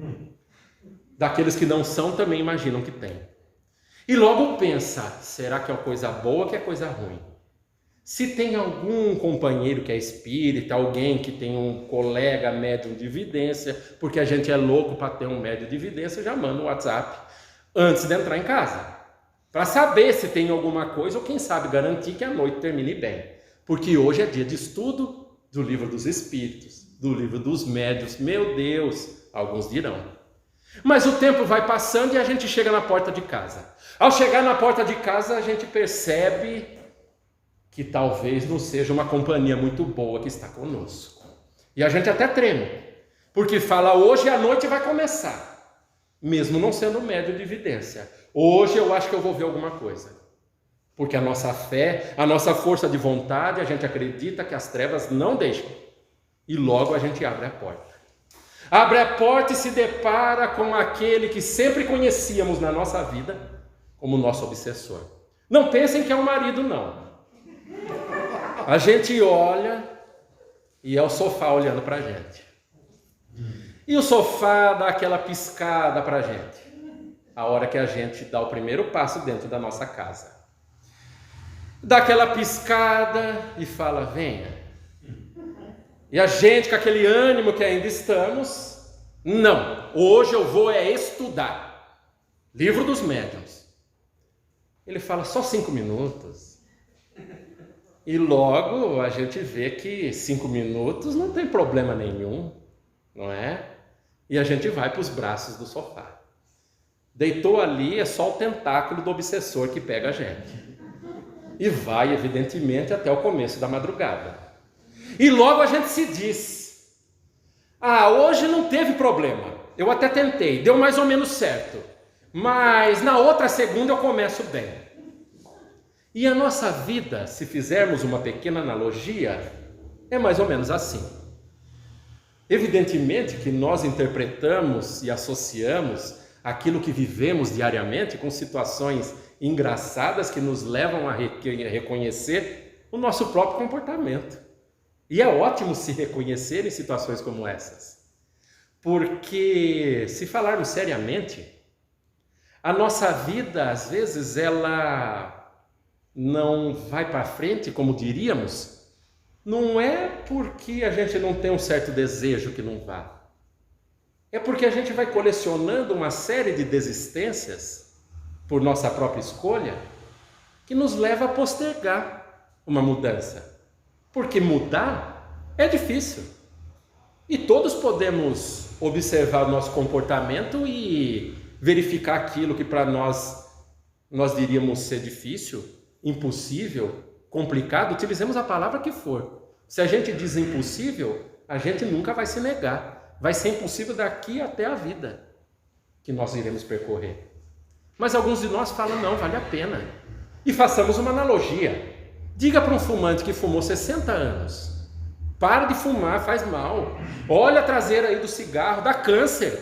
Daqueles que não são também imaginam que tem. E logo pensa, será que é coisa boa ou que é coisa ruim? Se tem algum companheiro que é espírita, alguém que tem um colega médium de vidência, porque a gente é louco para ter um médium de vidência, já manda um WhatsApp antes de entrar em casa. Para saber se tem alguma coisa ou quem sabe garantir que a noite termine bem. Porque hoje é dia de estudo do livro dos Espíritos, do livro dos Médiuns. Meu Deus, alguns dirão. Mas o tempo vai passando e a gente chega na porta de casa. Ao chegar na porta de casa, a gente percebe que talvez não seja uma companhia muito boa que está conosco. E a gente até treme, porque fala, hoje a noite vai começar, mesmo não sendo médio de evidência. Hoje eu acho que eu vou ver alguma coisa. Porque a nossa fé, a nossa força de vontade, a gente acredita que as trevas não deixam. E logo a gente abre a porta. Abre a porta e se depara com aquele que sempre conhecíamos na nossa vida como nosso obsessor. Não pensem que é o marido, não. A gente olha e é o sofá olhando para a gente. E o sofá dá aquela piscada para a gente. A hora que a gente dá o primeiro passo dentro da nossa casa. Dá aquela piscada e fala, venha. E a gente, com aquele ânimo que ainda estamos, não, hoje eu vou estudar. Livro dos Médiuns. Ele fala, só 5 minutos. E logo a gente vê que 5 minutos não tem problema nenhum, não é? E a gente vai para os braços do sofá. Deitou ali, é só o tentáculo do obsessor que pega a gente. E vai, evidentemente, até o começo da madrugada. E logo a gente se diz, hoje não teve problema, eu até tentei, deu mais ou menos certo, mas na outra segunda eu começo bem. E a nossa vida, se fizermos uma pequena analogia, é mais ou menos assim. Evidentemente que nós interpretamos e associamos aquilo que vivemos diariamente com situações engraçadas que nos levam a reconhecer o nosso próprio comportamento. E é ótimo se reconhecer em situações como essas. Porque, se falarmos seriamente, a nossa vida, às vezes, ela não vai para frente, como diríamos, não é porque a gente não tem um certo desejo que não vá. É porque a gente vai colecionando uma série de desistências, por nossa própria escolha, que nos leva a postergar uma mudança. Porque mudar é difícil. E todos podemos observar o nosso comportamento e verificar aquilo que para nós diríamos ser difícil, impossível, complicado, utilizemos a palavra que for. Se a gente diz impossível, a gente nunca vai se negar. Vai ser impossível daqui até a vida que nós iremos percorrer. Mas alguns de nós falam, não, vale a pena. E façamos uma analogia. Diga para um fumante que fumou 60 anos, para de fumar, faz mal. Olha a traseira aí do cigarro, dá câncer.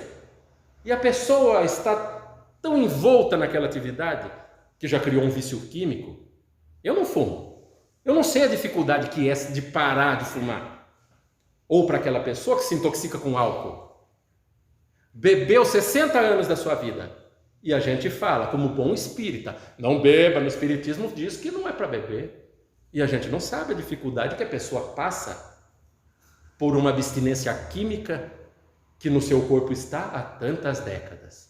E a pessoa está tão envolta naquela atividade que já criou um vício químico. Eu não fumo. Eu não sei a dificuldade que é de parar de fumar. Ou para aquela pessoa que se intoxica com álcool. Bebeu 60 anos da sua vida. E a gente fala, como bom espírita, não beba, no espiritismo diz que não é para beber. E a gente não sabe a dificuldade que a pessoa passa por uma abstinência química que no seu corpo está há tantas décadas.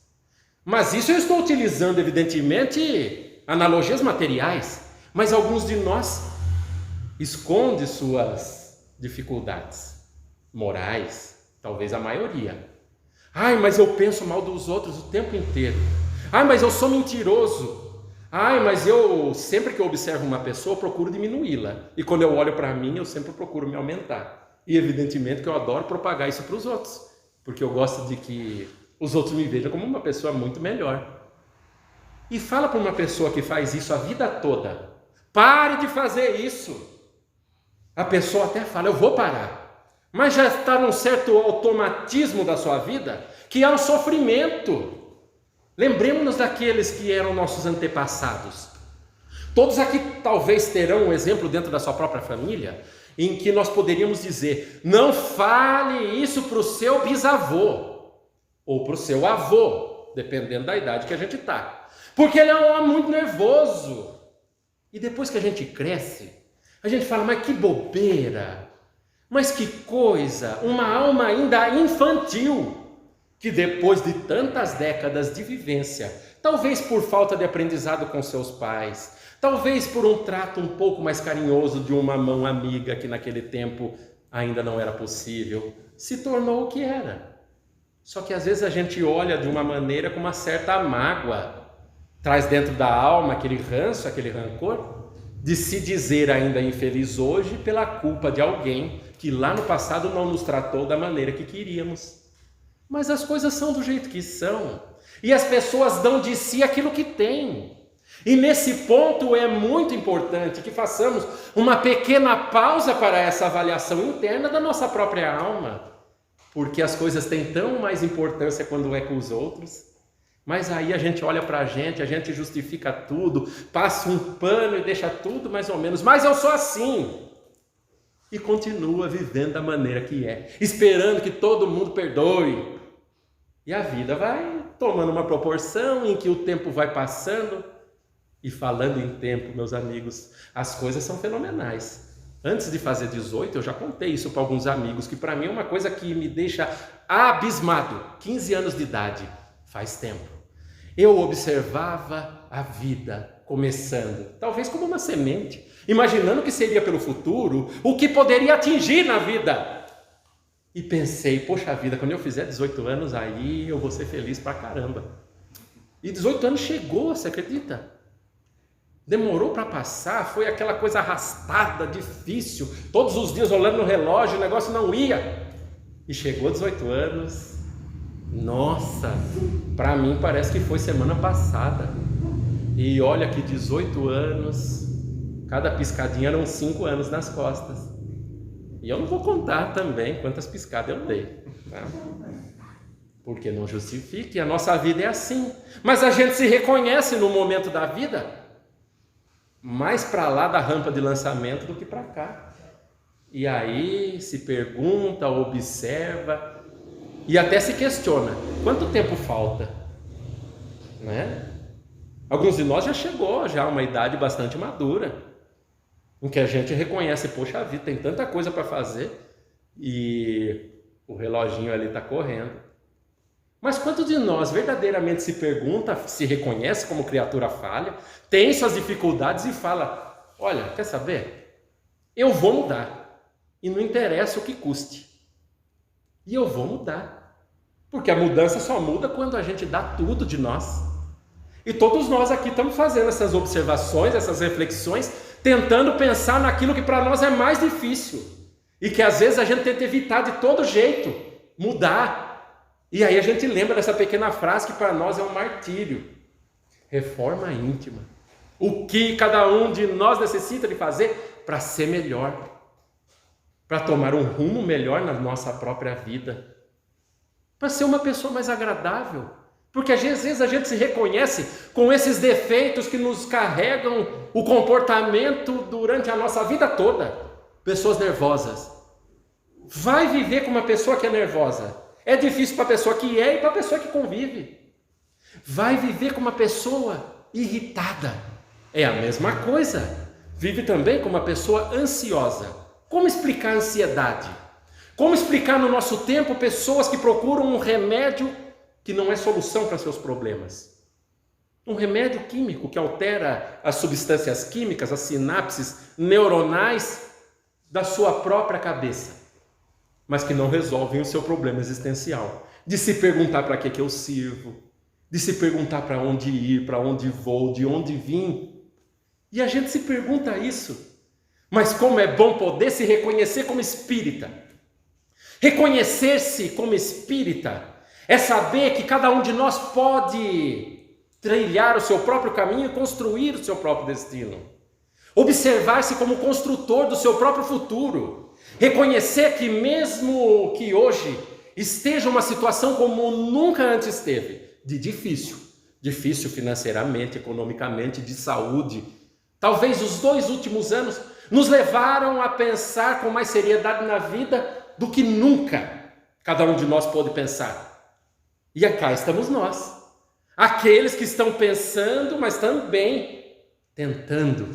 Mas isso eu estou utilizando, evidentemente, analogias materiais, mas alguns de nós escondem suas dificuldades morais, talvez a maioria. Mas eu penso mal dos outros o tempo inteiro. Mas eu sou mentiroso. Mas eu, sempre que eu observo uma pessoa, eu procuro diminuí-la. E quando eu olho para mim, eu sempre procuro me aumentar. E evidentemente que eu adoro propagar isso para os outros. Porque eu gosto de que os outros me vejam como uma pessoa muito melhor. E fala para uma pessoa que faz isso a vida toda. Pare de fazer isso. A pessoa até fala, eu vou parar. Mas já está num certo automatismo da sua vida, que é um sofrimento. Lembremos-nos daqueles que eram nossos antepassados. Todos aqui talvez terão um exemplo dentro da sua própria família, em que nós poderíamos dizer, não fale isso para o seu bisavô, ou para o seu avô, dependendo da idade que a gente está. Porque ele é um homem muito nervoso. E depois que a gente cresce, a gente fala, mas que bobeira, mas que coisa, uma alma ainda infantil, que depois de tantas décadas de vivência, talvez por falta de aprendizado com seus pais, talvez por um trato um pouco mais carinhoso de uma mão amiga que naquele tempo ainda não era possível, se tornou o que era. Só que às vezes a gente olha de uma maneira com uma certa mágoa, traz dentro da alma aquele ranço, aquele rancor, de se dizer ainda infeliz hoje pela culpa de alguém que lá no passado não nos tratou da maneira que queríamos. Mas as coisas são do jeito que são, e as pessoas dão de si aquilo que têm. E nesse ponto é muito importante que façamos uma pequena pausa para essa avaliação interna da nossa própria alma, porque as coisas têm tão mais importância quando é com os outros. Mas aí a gente olha para a gente justifica tudo, passa um pano e deixa tudo mais ou menos, mas eu sou assim. E continua vivendo da maneira que é, esperando que todo mundo perdoe. E a vida vai tomando uma proporção em que o tempo vai passando. E falando em tempo, meus amigos, as coisas são fenomenais. Antes de fazer 18, eu já contei isso para alguns amigos, que para mim é uma coisa que me deixa abismado. 15 anos de idade, faz tempo. Eu observava a vida começando, talvez como uma semente, imaginando o que seria pelo futuro, o que poderia atingir na vida. E pensei, poxa vida, quando eu fizer 18 anos, aí eu vou ser feliz pra caramba. E 18 anos chegou, você acredita? Demorou para passar, foi aquela coisa arrastada, difícil, todos os dias olhando no relógio, o negócio não ia. E chegou 18 anos, nossa, para mim parece que foi semana passada. E olha que 18 anos, cada piscadinha eram 5 anos nas costas. E eu não vou contar também quantas piscadas eu dei, tá? Porque não justifique, a nossa vida é assim. Mas a gente se reconhece no momento da vida mais para lá da rampa de lançamento do que para cá. E aí se pergunta, observa e até se questiona, quanto tempo falta? Né? Alguns de nós já chegou já a uma idade bastante madura, em que a gente reconhece, poxa, a vida tem tanta coisa para fazer e o reloginho ali está correndo. Mas quanto de nós verdadeiramente se pergunta, se reconhece como criatura falha, tem suas dificuldades e fala, olha, quer saber? Eu vou mudar, e não interessa o que custe. E eu vou mudar, porque a mudança só muda quando a gente dá tudo de nós. E todos nós aqui estamos fazendo essas observações, essas reflexões, tentando pensar naquilo que para nós é mais difícil, e que às vezes a gente tenta evitar de todo jeito, mudar. E aí a gente lembra dessa pequena frase que para nós é um martírio. Reforma íntima. O que cada um de nós necessita de fazer para ser melhor. Para tomar um rumo melhor na nossa própria vida. Para ser uma pessoa mais agradável. Porque às vezes a gente se reconhece com esses defeitos que nos carregam o comportamento durante a nossa vida toda. Pessoas nervosas. Vai viver com uma pessoa que é nervosa. É difícil para a pessoa que é e para a pessoa que convive. Vai viver com uma pessoa irritada. É a mesma coisa. Vive também com uma pessoa ansiosa. Como explicar a ansiedade? Como explicar no nosso tempo pessoas que procuram um remédio que não é solução para seus problemas? Um remédio químico que altera as substâncias químicas, as sinapses neuronais da sua própria cabeça, mas que não resolvem o seu problema existencial, de se perguntar para que eu sirvo, de se perguntar para onde ir, para onde vou, de onde vim. E a gente se pergunta isso, mas como é bom poder se reconhecer como espírita. Reconhecer-se como espírita é saber que cada um de nós pode trilhar o seu próprio caminho e construir o seu próprio destino. Observar-se como construtor do seu próprio futuro. Reconhecer que mesmo que hoje esteja uma situação como nunca antes esteve, de difícil financeiramente, economicamente, de saúde, talvez os 2 últimos anos nos levaram a pensar com mais seriedade na vida do que nunca cada um de nós pôde pensar. E cá estamos nós, aqueles que estão pensando, mas também tentando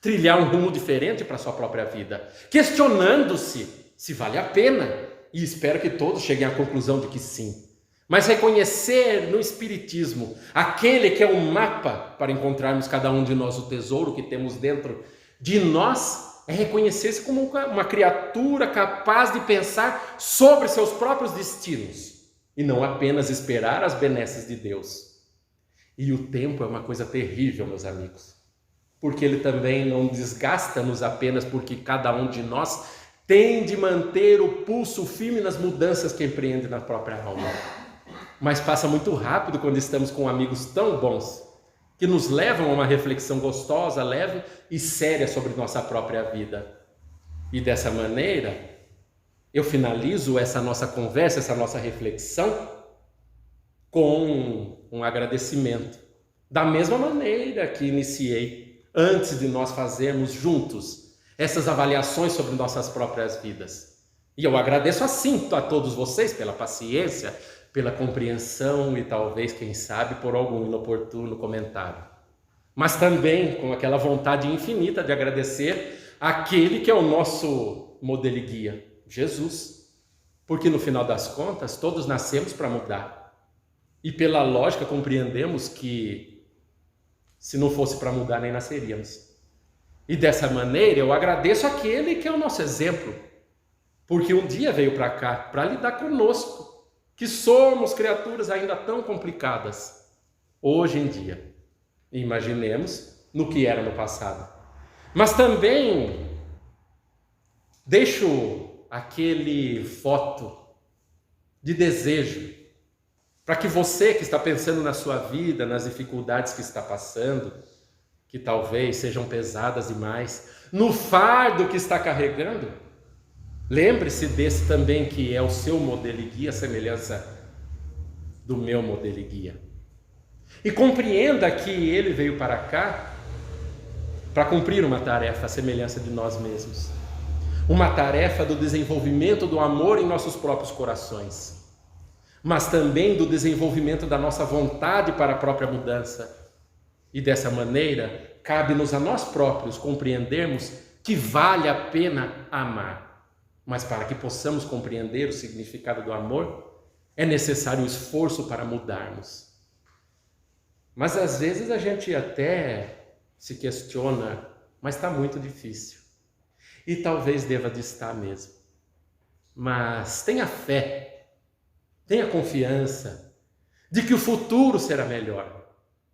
trilhar um rumo diferente para a sua própria vida, questionando-se se vale a pena, e espero que todos cheguem à conclusão de que sim. Mas reconhecer no Espiritismo aquele que é o mapa para encontrarmos cada um de nós o tesouro que temos dentro de nós, é reconhecer-se como uma criatura capaz de pensar sobre seus próprios destinos e não apenas esperar as benesses de Deus. E o tempo é uma coisa terrível, meus amigos, porque ele também não desgasta-nos apenas porque cada um de nós tem de manter o pulso firme nas mudanças que empreende na própria alma. Mas passa muito rápido quando estamos com amigos tão bons, que nos levam a uma reflexão gostosa, leve e séria sobre nossa própria vida. E dessa maneira, eu finalizo essa nossa conversa, essa nossa reflexão, com um agradecimento. Da mesma maneira que iniciei, antes de nós fazermos juntos essas avaliações sobre nossas próprias vidas. E eu agradeço assim a todos vocês pela paciência, pela compreensão e talvez, quem sabe, por algum inoportuno comentário. Mas também com aquela vontade infinita de agradecer aquele que é o nosso modelo e guia, Jesus. Porque no final das contas, todos nascemos para mudar. E pela lógica compreendemos que se não fosse para mudar, nem nasceríamos. E dessa maneira eu agradeço aquele que é o nosso exemplo, porque um dia veio para cá para lidar conosco, que somos criaturas ainda tão complicadas hoje em dia. Imaginemos no que era no passado. Mas também deixo aquele voto de desejo para que você que está pensando na sua vida, nas dificuldades que está passando, que talvez sejam pesadas demais, no fardo que está carregando, lembre-se desse também que é o seu modelo e guia, a semelhança do meu modelo e guia. E compreenda que ele veio para cá para cumprir uma tarefa, a semelhança de nós mesmos. Uma tarefa do desenvolvimento do amor em nossos próprios corações, mas também do desenvolvimento da nossa vontade para a própria mudança. E dessa maneira, cabe-nos a nós próprios compreendermos que vale a pena amar. Mas para que possamos compreender o significado do amor, é necessário o esforço para mudarmos. Mas às vezes a gente até se questiona, mas está muito difícil. E talvez deva de estar mesmo. Mas tenha fé, tenha confiança de que o futuro será melhor.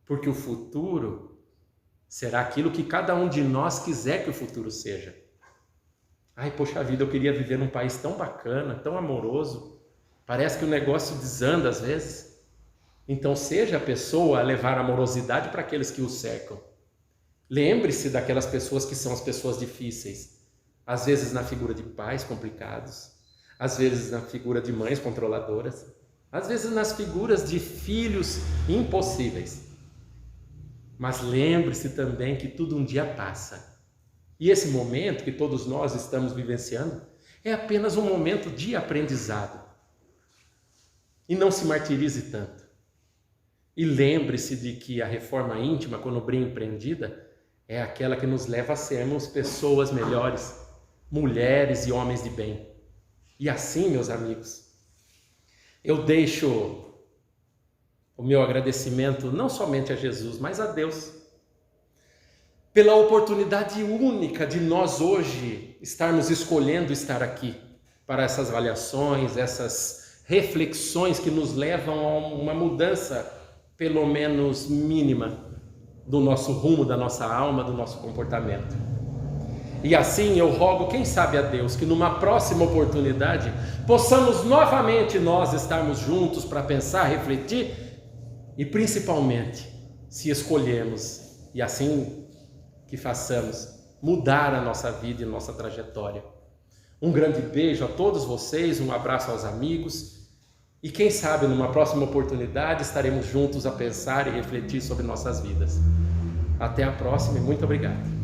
Porque o futuro será aquilo que cada um de nós quiser que o futuro seja. Ai, poxa vida, eu queria viver num país tão bacana, tão amoroso. Parece que o negócio desanda às vezes. Então seja a pessoa a levar amorosidade para aqueles que o cercam. Lembre-se daquelas pessoas que são as pessoas difíceis. Às vezes na figura de pais complicados, às vezes na figura de mães controladoras, às vezes nas figuras de filhos impossíveis. Mas lembre-se também que tudo um dia passa. E esse momento que todos nós estamos vivenciando é apenas um momento de aprendizado. E não se martirize tanto. E lembre-se de que a reforma íntima, quando bem empreendida, é aquela que nos leva a sermos pessoas melhores, mulheres e homens de bem. E assim, meus amigos, eu deixo o meu agradecimento não somente a Jesus, mas a Deus, pela oportunidade única de nós hoje estarmos escolhendo estar aqui para essas avaliações, essas reflexões que nos levam a uma mudança, pelo menos mínima, do nosso rumo, da nossa alma, do nosso comportamento. E assim eu rogo, quem sabe a Deus, que numa próxima oportunidade possamos novamente nós estarmos juntos para pensar, refletir e principalmente se escolhermos, e assim que façamos, mudar a nossa vida e nossa trajetória. Um grande beijo a todos vocês, um abraço aos amigos e quem sabe numa próxima oportunidade estaremos juntos a pensar e refletir sobre nossas vidas. Até a próxima e muito obrigado.